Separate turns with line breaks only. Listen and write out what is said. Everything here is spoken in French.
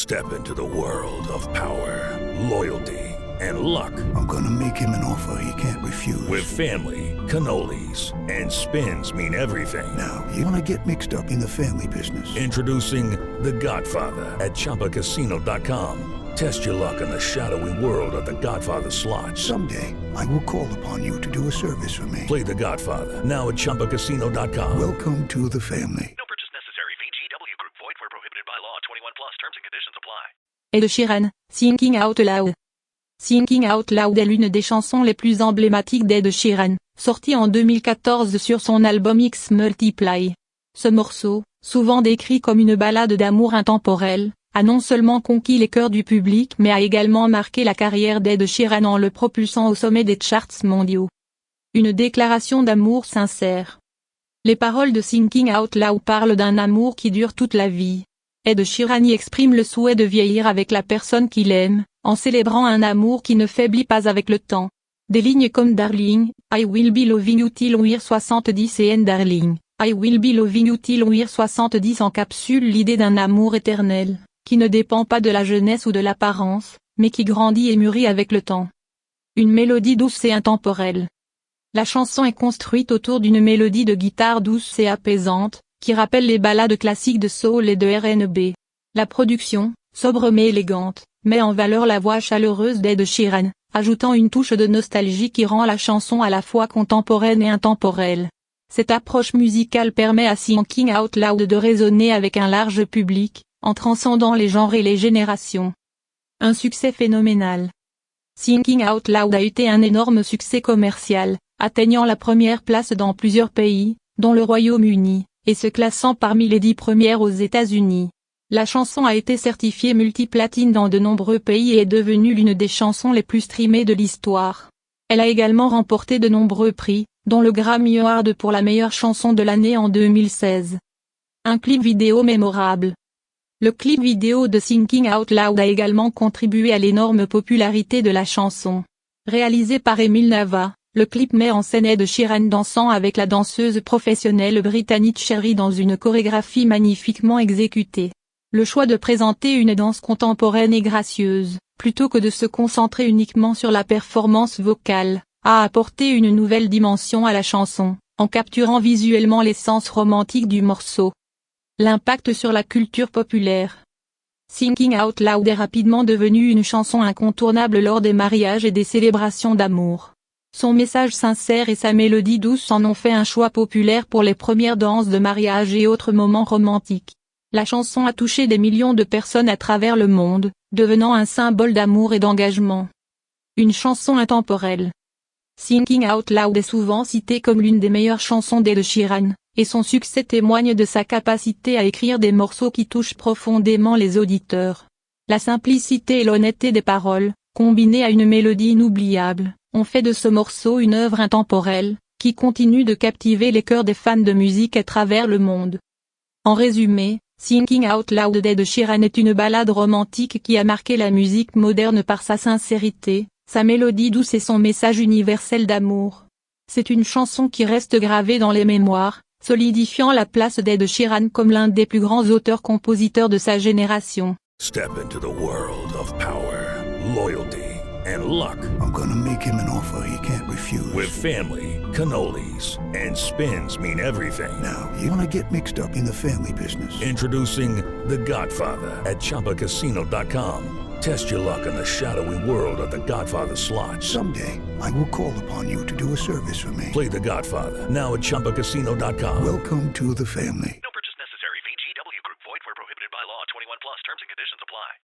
Step into the world of power, loyalty, and luck.
I'm gonna make him an offer he can't refuse.
With family, cannolis, and spins mean everything.
Now, you wanna get mixed up in the family business.
Introducing The Godfather at ChumbaCasino.com. Test your luck in the shadowy world of The Godfather slot.
Someday, I will call upon you to do a service for me.
Play The Godfather now at ChumbaCasino.com.
Welcome to the family.
No purchase necessary. VGW Group. Void where prohibited by law. 21 plus. Terms and conditions apply.
Ed Sheeran, Thinking Out Loud. Thinking Out Loud est l'une des chansons les plus emblématiques d'Ed Sheeran, sortie en 2014 sur son album X Multiply. Ce morceau, souvent décrit comme une ballade d'amour intemporelle, a non seulement conquis les cœurs du public mais a également marqué la carrière d'Ed Sheeran en le propulsant au sommet des charts mondiaux. Une déclaration d'amour sincère. Les paroles de Thinking Out Loud parlent d'un amour qui dure toute la vie. Ed Sheeran y exprime le souhait de vieillir avec la personne qu'il aime, en célébrant un amour qui ne faiblit pas avec le temps. Des lignes comme Darling, I Will Be Loving You Till We're 70 et Darling, I Will Be Loving You Till We're 70 encapsulent l'idée d'un amour éternel, qui ne dépend pas de la jeunesse ou de l'apparence, mais qui grandit et mûrit avec le temps. Une mélodie douce et intemporelle. La chanson est construite autour d'une mélodie de guitare douce et apaisante, qui rappelle les ballades classiques de soul et de R&B. La production, sobre mais élégante, met en valeur la voix chaleureuse d'Ed Sheeran, ajoutant une touche de nostalgie qui rend la chanson à la fois contemporaine et intemporelle. Cette approche musicale permet à Thinking Out Loud de résonner avec un large public, en transcendant les genres et les générations. Un succès phénoménal. Thinking Out Loud a été un énorme succès commercial, atteignant la première place dans plusieurs pays, dont le Royaume-Uni, et se classant parmi les 10 premières aux États-Unis. La chanson a été certifiée multiplatine dans de nombreux pays et est devenue l'une des chansons les plus streamées de l'histoire. Elle a également remporté de nombreux prix, dont le Grammy Award pour la meilleure chanson de l'année en 2016. Un clip vidéo mémorable. Le clip vidéo de Thinking Out Loud a également contribué à l'énorme popularité de la chanson. Réalisé par Emil Nava, le clip met en scène Ed Sheeran dansant avec la danseuse professionnelle britannique Cherry dans une chorégraphie magnifiquement exécutée. Le choix de présenter une danse contemporaine et gracieuse, plutôt que de se concentrer uniquement sur la performance vocale, a apporté une nouvelle dimension à la chanson, en capturant visuellement l'essence romantique du morceau. L'impact sur la culture populaire. Thinking Out Loud est rapidement devenu une chanson incontournable lors des mariages et des célébrations d'amour. Son message sincère et sa mélodie douce en ont fait un choix populaire pour les premières danses de mariage et autres moments romantiques. La chanson a touché des millions de personnes à travers le monde, devenant un symbole d'amour et d'engagement. Une chanson intemporelle. Thinking Out Loud est souvent citée comme l'une des meilleures chansons d'Ed Sheeran, et son succès témoigne de sa capacité à écrire des morceaux qui touchent profondément les auditeurs. La simplicité et l'honnêteté des paroles, combinées à une mélodie inoubliable, ont fait de ce morceau une œuvre intemporelle, qui continue de captiver les cœurs des fans de musique à travers le monde. En résumé, Thinking Out Loud d'Ed Sheeran est une ballade romantique qui a marqué la musique moderne par sa sincérité, sa mélodie douce et son message universel d'amour. C'est une chanson qui reste gravée dans les mémoires, solidifiant la place d'Ed Sheeran comme l'un des plus grands auteurs-compositeurs de sa génération.
Step into the world of power, loyalty, and luck.
I'm gonna make him an offer he can't refuse.
With family, cannolis, and spins mean everything.
Now, you wanna get mixed up in the family business.
Introducing The Godfather at ChumbaCasino.com. Test your luck in the shadowy world of The Godfather slot.
Someday, I will call upon you to do a service for me.
Play The Godfather now at ChumbaCasino.com.
Welcome to the family.